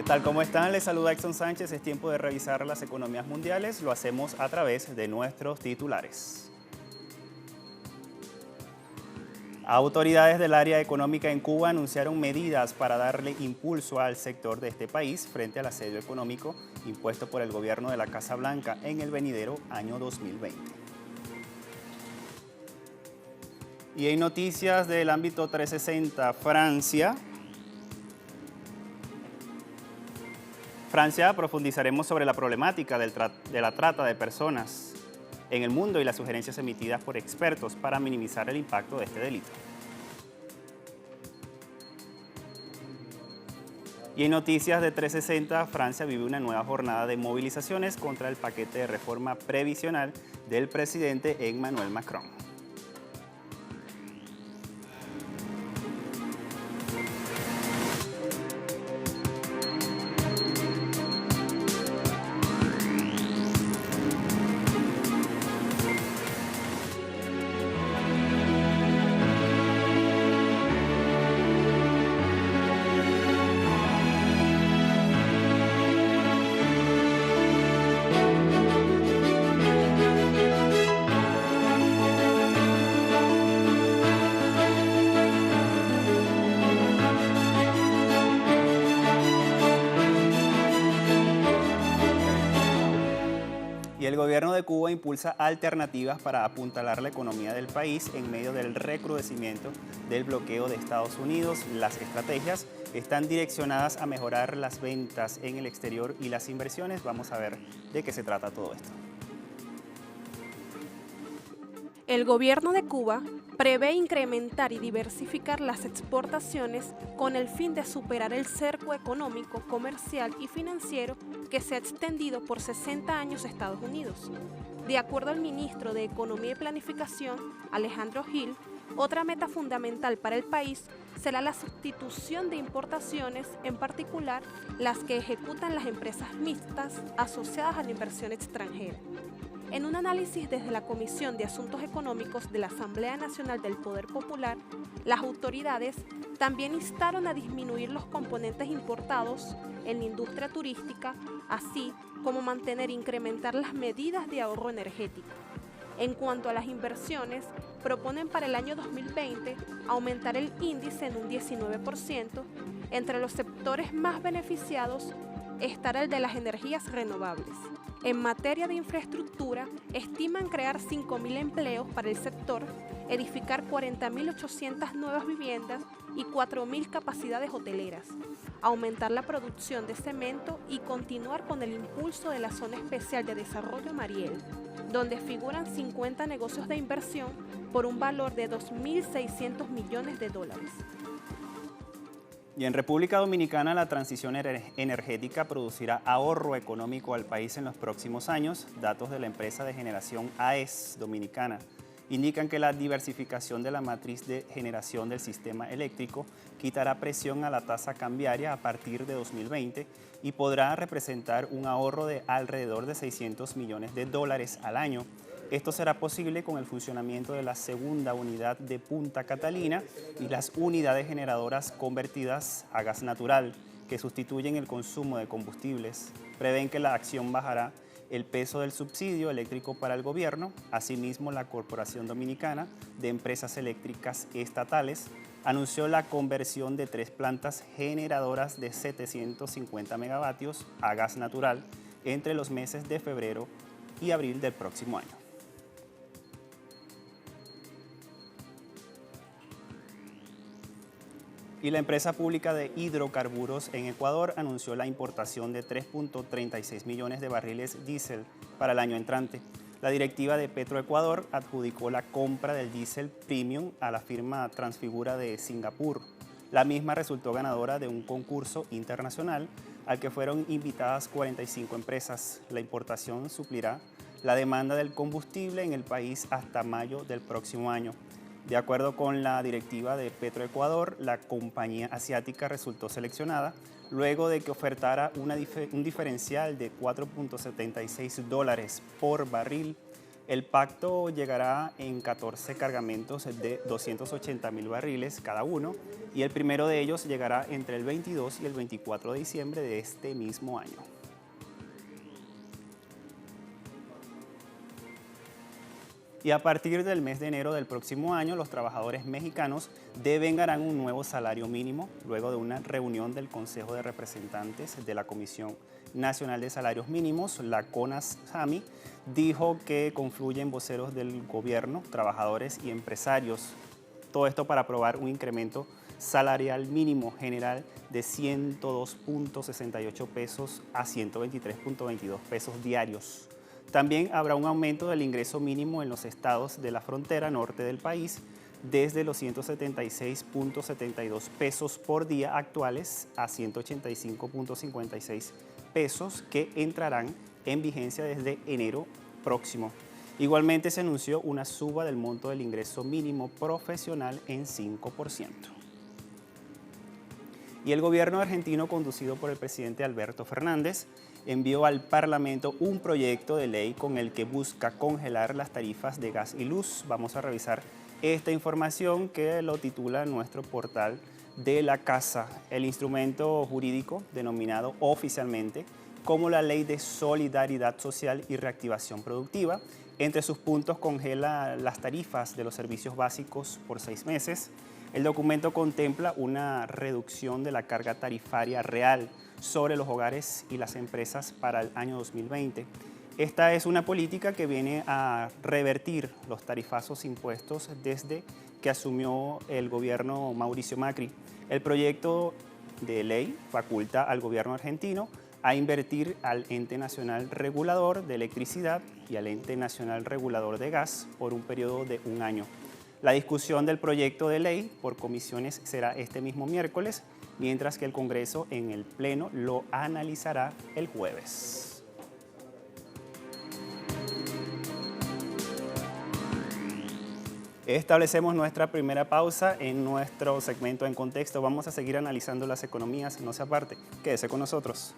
tal? ¿Cómo están? Les saluda Exxon Sánchez. Es tiempo de revisar las economías mundiales. Lo hacemos a través de nuestros titulares. Autoridades del área económica en Cuba anunciaron medidas para darle impulso al sector de este país frente al asedio económico impuesto por el gobierno de la Casa Blanca en el venidero año 2020. Y en noticias del ámbito 360, Francia profundizaremos sobre la problemática de la trata de personas en el mundo y las sugerencias emitidas por expertos para minimizar el impacto de este delito. Y en noticias de 360, Francia vive una nueva jornada de movilizaciones contra el paquete de reforma previsional del presidente Emmanuel Macron. Y el gobierno de Cuba impulsa alternativas para apuntalar la economía del país en medio del recrudecimiento del bloqueo de Estados Unidos. Las estrategias están direccionadas a mejorar las ventas en el exterior y las inversiones. Vamos a ver de qué se trata todo esto. El gobierno de Cuba prevé incrementar y diversificar las exportaciones con el fin de superar el cerco económico, comercial y financiero que se ha extendido por 60 años a Estados Unidos. De acuerdo al ministro de Economía y Planificación, Alejandro Gil, otra meta fundamental para el país será la sustitución de importaciones, en particular las que ejecutan las empresas mixtas asociadas a la inversión extranjera. En un análisis desde la Comisión de Asuntos Económicos de la Asamblea Nacional del Poder Popular, las autoridades también instaron a disminuir los componentes importados en la industria turística, así como mantener e incrementar las medidas de ahorro energético. En cuanto a las inversiones, proponen para el año 2020 aumentar el índice en un 19%. Entre los sectores más beneficiados estará el de las energías renovables. En materia de infraestructura, estiman crear 5.000 empleos para el sector, edificar 40.800 nuevas viviendas y 4.000 capacidades hoteleras, aumentar la producción de cemento y continuar con el impulso de la Zona Especial de Desarrollo Mariel, donde figuran 50 negocios de inversión por un valor de $2.600 millones. Y en República Dominicana, la transición energética producirá ahorro económico al país en los próximos años. Datos de la empresa de generación AES Dominicana indican que la diversificación de la matriz de generación del sistema eléctrico quitará presión a la tasa cambiaria a partir de 2020 y podrá representar un ahorro de alrededor de $600 millones al año. Esto será posible con el funcionamiento de la segunda unidad de Punta Catalina y las unidades generadoras convertidas a gas natural, que sustituyen el consumo de combustibles. Prevén que la acción bajará el peso del subsidio eléctrico para el gobierno. Asimismo, la Corporación Dominicana de Empresas Eléctricas Estatales anunció la conversión de 3 plantas generadoras de 750 megavatios a gas natural entre los meses de febrero y abril del próximo año. Y la empresa pública de hidrocarburos en Ecuador anunció la importación de 3.36 millones de barriles diésel para el año entrante. La directiva de Petroecuador adjudicó la compra del diésel premium a la firma Transfigura de Singapur. La misma resultó ganadora de un concurso internacional al que fueron invitadas 45 empresas. La importación suplirá la demanda del combustible en el país hasta mayo del próximo año. De acuerdo con la directiva de Petroecuador, la compañía asiática resultó seleccionada luego de que ofertara un diferencial de $4.76 por barril El pacto llegará en 14 cargamentos de 280.000 barriles cada uno y el primero de ellos llegará entre el 22 y el 24 de diciembre de este mismo año. Y a partir del mes de enero del próximo año, los trabajadores mexicanos devengarán un nuevo salario mínimo luego de una reunión del Consejo de Representantes de la Comisión Nacional de Salarios Mínimos, la CONASAMI, dijo que confluyen voceros del gobierno, trabajadores y empresarios. Todo esto para aprobar un incremento salarial mínimo general de 102.68 pesos a 123.22 pesos diarios. También habrá un aumento del ingreso mínimo en los estados de la frontera norte del país desde los 176.72 pesos por día actuales a 185.56 pesos que entrarán en vigencia desde enero próximo. Igualmente se anunció una suba del monto del ingreso mínimo profesional en 5%. Y el gobierno argentino, conducido por el presidente Alberto Fernández, envió al Parlamento un proyecto de ley con el que busca congelar las tarifas de gas y luz. Vamos a revisar esta información que lo titula nuestro portal de la Casa. El instrumento jurídico denominado oficialmente como la Ley de Solidaridad Social y Reactivación Productiva. Entre sus puntos congela las tarifas de los servicios básicos por 6 meses. El documento contempla una reducción de la carga tarifaria real sobre los hogares y las empresas para el año 2020. Esta es una política que viene a revertir los tarifazos impuestos desde que asumió el gobierno Mauricio Macri. El proyecto de ley faculta al gobierno argentino a invertir al Ente Nacional Regulador de Electricidad y al Ente Nacional Regulador de Gas por un periodo de 1 año. La discusión del proyecto de ley por comisiones será este mismo miércoles, mientras que el Congreso en el Pleno lo analizará el jueves. Establecemos nuestra primera pausa en nuestro segmento En Contexto. Vamos a seguir analizando las economías, no se aparte, quédese con nosotros.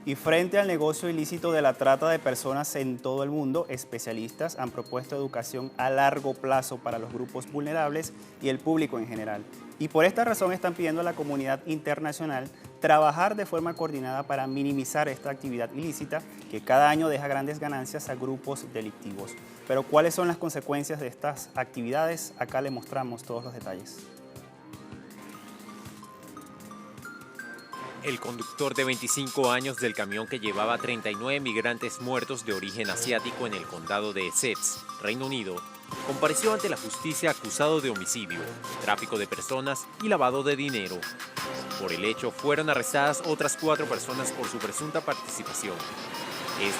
Y frente al negocio ilícito de la trata de personas en todo el mundo, especialistas han propuesto educación a largo plazo para los grupos vulnerables y el público en general. Y por esta razón están pidiendo a la comunidad internacional trabajar de forma coordinada para minimizar esta actividad ilícita que cada año deja grandes ganancias a grupos delictivos. Pero ¿cuáles son las consecuencias de estas actividades? Acá le mostramos todos los detalles. El conductor de 25 años del camión que llevaba 39 migrantes muertos de origen asiático en el condado de Essex, Reino Unido, compareció ante la justicia acusado de homicidio, tráfico de personas y lavado de dinero. Por el hecho, fueron arrestadas otras 4 personas por su presunta participación.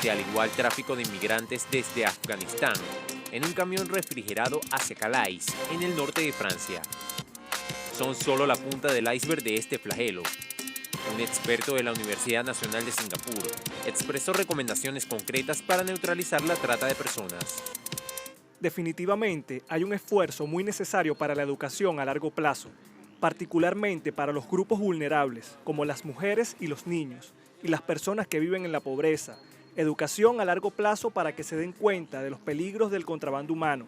Al igual tráfico de inmigrantes desde Afganistán, en un camión refrigerado hacia Calais, en el norte de Francia. Son solo la punta del iceberg de este flagelo. Un experto de la Universidad Nacional de Singapur expresó recomendaciones concretas para neutralizar la trata de personas. Definitivamente hay un esfuerzo muy necesario para la educación a largo plazo, particularmente para los grupos vulnerables, como las mujeres y los niños, y las personas que viven en la pobreza. Educación a largo plazo para que se den cuenta de los peligros del contrabando humano.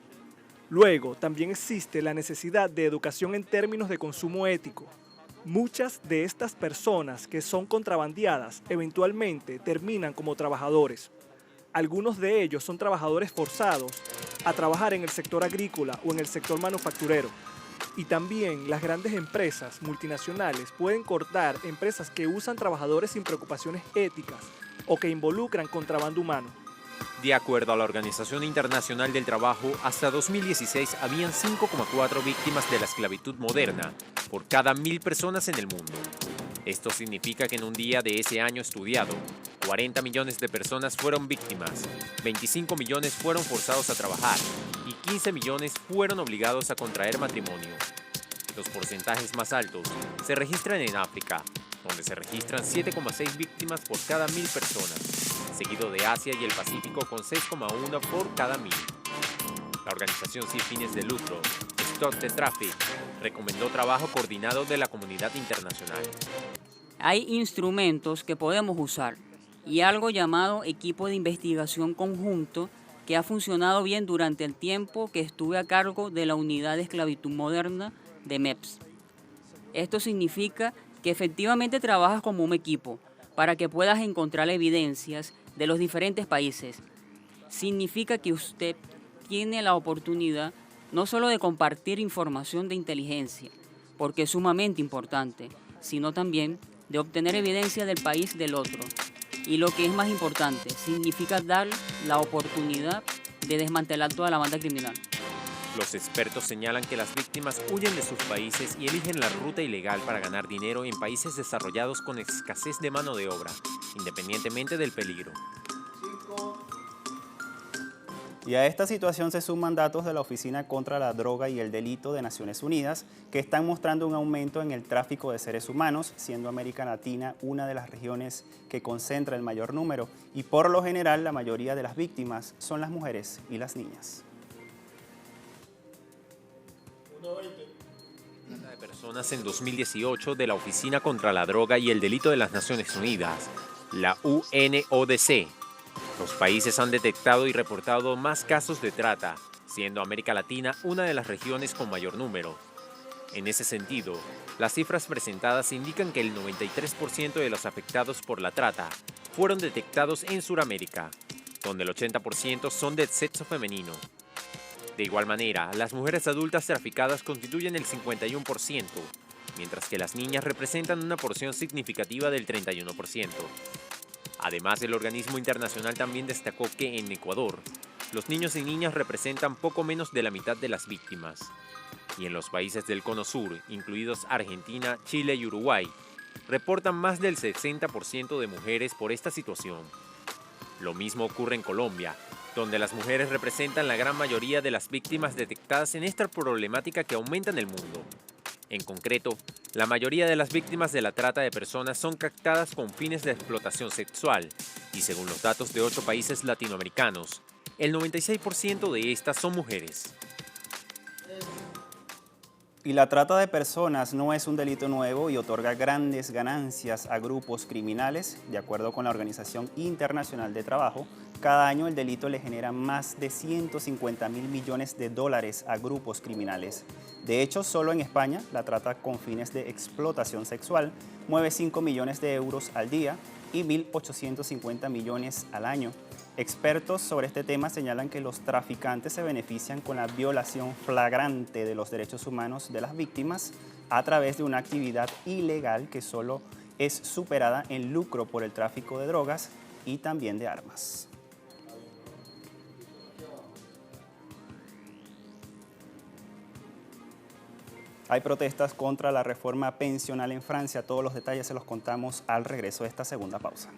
Luego, también existe la necesidad de educación en términos de consumo ético. Muchas de estas personas que son contrabandeadas eventualmente terminan como trabajadores. Algunos de ellos son trabajadores forzados a trabajar en el sector agrícola o en el sector manufacturero. Y también las grandes empresas multinacionales pueden cortar empresas que usan trabajadores sin preocupaciones éticas o que involucran contrabando humano. De acuerdo a la Organización Internacional del Trabajo, hasta 2016 habían 5,4 víctimas de la esclavitud moderna por cada 1.000 personas en el mundo. Esto significa que en un día de ese año estudiado, 40 millones de personas fueron víctimas, 25 millones fueron forzados a trabajar y 15 millones fueron obligados a contraer matrimonio. Los porcentajes más altos se registran en África, donde se registran 7,6 víctimas por cada 1.000 personas, seguido de Asia y el Pacífico con 6,1 por cada 1.000. La organización sin fines de lucro, Stop the Traffic, recomendó trabajo coordinado de la comunidad internacional. Hay instrumentos que podemos usar y algo llamado equipo de investigación conjunto que ha funcionado bien durante el tiempo que estuve a cargo de la Unidad de Esclavitud Moderna de MEPS. Esto significa que efectivamente trabajas como un equipo para que puedas encontrar evidencias de los diferentes países. Significa que usted tiene la oportunidad no solo de compartir información de inteligencia, porque es sumamente importante, sino también de obtener evidencia del país del otro. Y lo que es más importante, significa dar la oportunidad de desmantelar toda la banda criminal. Los expertos señalan que las víctimas huyen de sus países y eligen la ruta ilegal para ganar dinero en países desarrollados con escasez de mano de obra, independientemente del peligro. Y a esta situación se suman datos de la Oficina contra la Droga y el Delito de Naciones Unidas, que están mostrando un aumento en el tráfico de seres humanos, siendo América Latina una de las regiones que concentra el mayor número, y por lo general la mayoría de las víctimas son las mujeres y las niñas. Trata de personas en 2018 de la Oficina contra la Droga y el Delito de las Naciones Unidas, la UNODC. Los países han detectado y reportado más casos de trata, siendo América Latina una de las regiones con mayor número. En ese sentido, las cifras presentadas indican que el 93% de los afectados por la trata fueron detectados en Sudamérica, donde el 80% son de sexo femenino. De igual manera, las mujeres adultas traficadas constituyen el 51%, mientras que las niñas representan una porción significativa del 31%. Además, el organismo internacional también destacó que en Ecuador, los niños y niñas representan poco menos de la mitad de las víctimas. Y en los países del Cono Sur, incluidos Argentina, Chile y Uruguay, reportan más del 60% de mujeres por esta situación. Lo mismo ocurre en Colombia, donde las mujeres representan la gran mayoría de las víctimas detectadas en esta problemática que aumenta en el mundo. En concreto, la mayoría de las víctimas de la trata de personas son captadas con fines de explotación sexual y según los datos de 8 países latinoamericanos, el 96% de estas son mujeres. Y la trata de personas no es un delito nuevo y otorga grandes ganancias a grupos criminales. De acuerdo con la Organización Internacional de Trabajo, cada año el delito le genera más de 150.000 millones de dólares a grupos criminales. De hecho, solo en España, la trata con fines de explotación sexual mueve 5 millones de euros al día y 1.850 millones al año. Expertos sobre este tema señalan que los traficantes se benefician con la violación flagrante de los derechos humanos de las víctimas a través de una actividad ilegal que solo es superada en lucro por el tráfico de drogas y también de armas. Hay protestas contra la reforma pensional en Francia. Todos los detalles se los contamos al regreso de esta segunda pausa.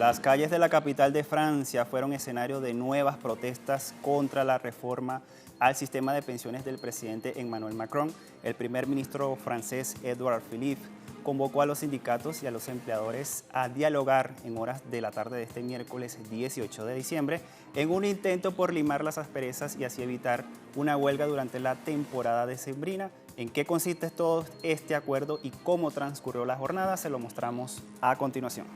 Las calles de la capital de Francia fueron escenario de nuevas protestas contra la reforma al sistema de pensiones del presidente Emmanuel Macron. El primer ministro francés Édouard Philippe convocó a los sindicatos y a los empleadores a dialogar en horas de la tarde de este miércoles 18 de diciembre en un intento por limar las asperezas y así evitar una huelga durante la temporada decembrina En qué consiste todo este acuerdo y cómo transcurrió la jornada se lo mostramos a continuación.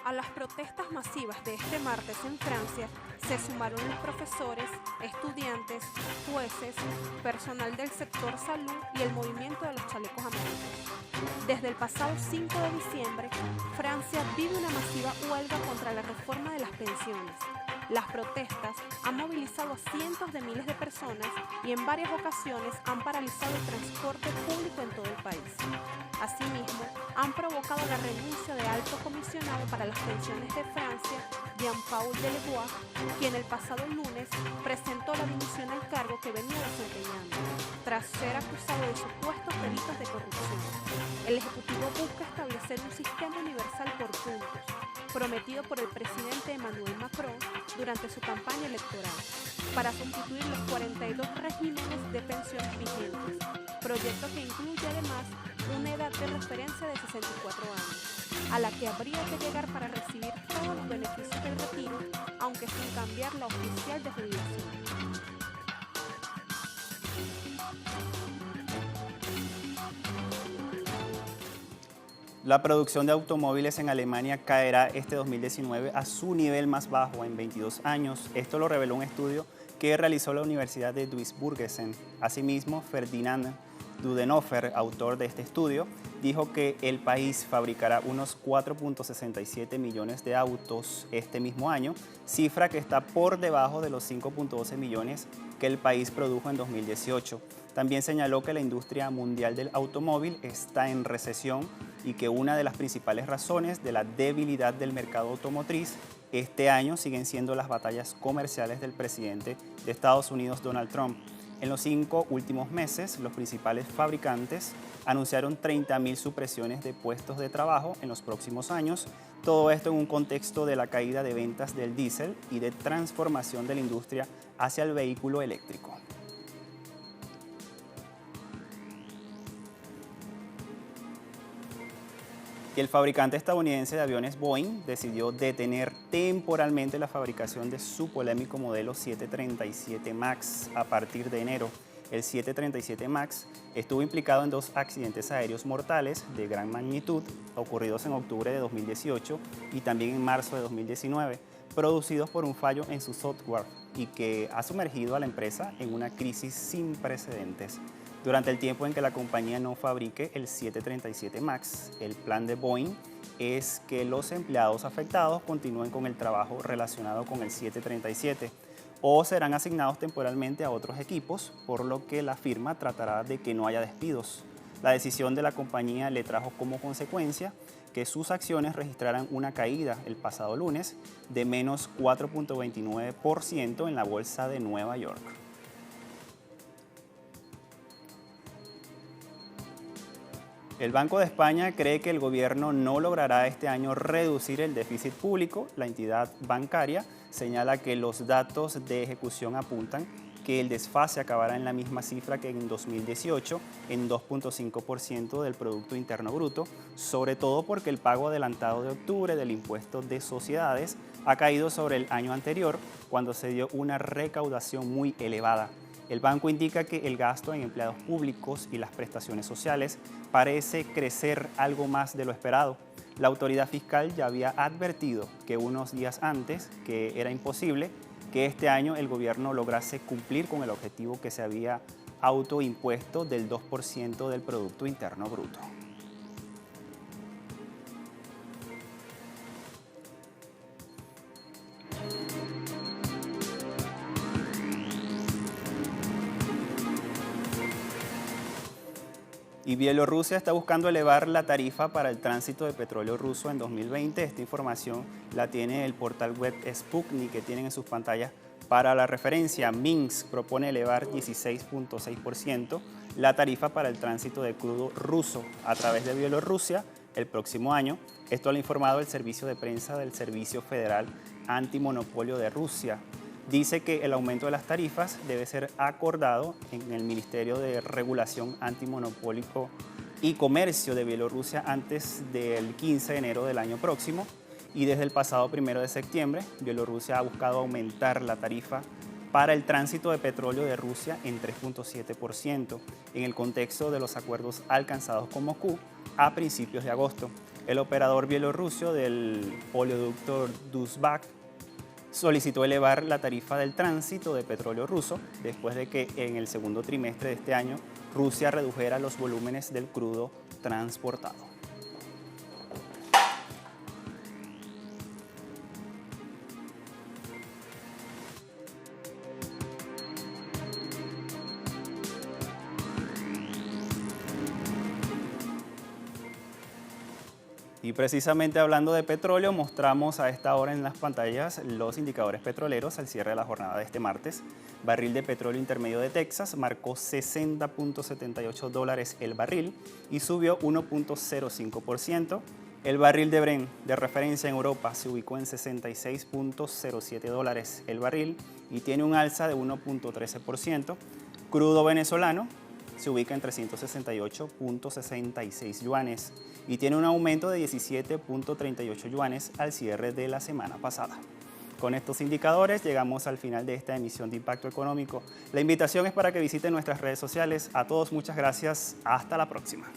A las protestas masivas de este martes en Francia se sumaron los profesores, estudiantes, jueces, personal del sector salud y el movimiento de los chalecos amarillos. Desde el pasado 5 de diciembre, Francia vive una masiva huelga contra la reforma de las pensiones. Las protestas han movilizado a cientos de miles de personas y en varias ocasiones han paralizado el transporte público en todo el país. Asimismo, han provocado la renuncia del alto comisionado para las pensiones de Francia, Jean-Paul Delevoye, quien el pasado lunes presentó la dimisión al cargo que venía desempeñando, tras ser acusado de supuestos delitos de corrupción. El Ejecutivo busca establecer un sistema universal por puntos, prometido por el presidente Emmanuel Macron durante su campaña electoral, para sustituir los 42 regímenes de pensiones vigentes, proyecto que incluye además una edad de referencia de 64 años, a la que habría que llegar para recibir todos los beneficios del retiro, aunque sin cambiar la oficial de jubilación. La producción de automóviles en Alemania caerá este 2019 a su nivel más bajo en 22 años. Esto lo reveló un estudio que realizó la Universidad de Duisburg-Essen. Asimismo, Ferdinand Dudenhofer, autor de este estudio, dijo que el país fabricará unos 4.67 millones de autos este mismo año, cifra que está por debajo de los 5.12 millones que el país produjo en 2018. También señaló que la industria mundial del automóvil está en recesión y que una de las principales razones de la debilidad del mercado automotriz este año siguen siendo las batallas comerciales del presidente de Estados Unidos, Donald Trump. En los 5 últimos meses, los principales fabricantes anunciaron 30.000 supresiones de puestos de trabajo en los próximos años, todo esto en un contexto de la caída de ventas del diésel y de transformación de la industria hacia el vehículo eléctrico. Y el fabricante estadounidense de aviones Boeing decidió detener temporalmente la fabricación de su polémico modelo 737 MAX a partir de enero. El 737 MAX estuvo implicado en 2 accidentes aéreos mortales de gran magnitud ocurridos en octubre de 2018 y también en marzo de 2019, producidos por un fallo en su software y que ha sumergido a la empresa en una crisis sin precedentes. Durante el tiempo en que la compañía no fabrique el 737 MAX, el plan de Boeing es que los empleados afectados continúen con el trabajo relacionado con el 737 o serán asignados temporalmente a otros equipos, por lo que la firma tratará de que no haya despidos. La decisión de la compañía le trajo como consecuencia que sus acciones registraran una caída el pasado lunes de menos 4.29% en la bolsa de Nueva York. El Banco de España cree que el gobierno no logrará este año reducir el déficit público. La entidad bancaria señala que los datos de ejecución apuntan que el desfase acabará en la misma cifra que en 2018, en 2.5% del Producto Interno Bruto, sobre todo porque el pago adelantado de octubre del impuesto de sociedades ha caído sobre el año anterior, cuando se dio una recaudación muy elevada. El banco indica que el gasto en empleados públicos y las prestaciones sociales parece crecer algo más de lo esperado. La autoridad fiscal ya había advertido que unos días antes que era imposible que este año el gobierno lograse cumplir con el objetivo que se había autoimpuesto del 2% del Producto Interno Bruto. Y Bielorrusia está buscando elevar la tarifa para el tránsito de petróleo ruso en 2020. Esta información la tiene el portal web Sputnik, que tienen en sus pantallas para la referencia. Minsk propone elevar 16.6% la tarifa para el tránsito de crudo ruso a través de Bielorrusia el próximo año. Esto lo ha informado el servicio de prensa del Servicio Federal Antimonopolio de Rusia. Dice que el aumento de las tarifas debe ser acordado en el Ministerio de Regulación Antimonopólico y Comercio de Bielorrusia antes del 15 de enero del año próximo. Y desde el pasado 1 de septiembre, Bielorrusia ha buscado aumentar la tarifa para el tránsito de petróleo de Rusia en 3.7%, en el contexto de los acuerdos alcanzados con Moscú a principios de agosto. El operador bielorruso del oleoducto Duzbak solicitó elevar la tarifa del tránsito de petróleo ruso después de que en el segundo trimestre de este año Rusia redujera los volúmenes del crudo transportado. Y precisamente hablando de petróleo, mostramos a esta hora en las pantallas los indicadores petroleros al cierre de la jornada de este martes. Barril de petróleo intermedio de Texas marcó $60.78 el barril y subió 1.05%. El barril de Brent de referencia en Europa se ubicó en $66.07 el barril y tiene un alza de 1.13%. Crudo venezolano se ubica en 368.66 yuanes y tiene un aumento de 17.38 yuanes al cierre de la semana pasada. Con estos indicadores llegamos al final de esta emisión de Impacto Económico. La invitación es para que visiten nuestras redes sociales. A todos muchas gracias. Hasta la próxima.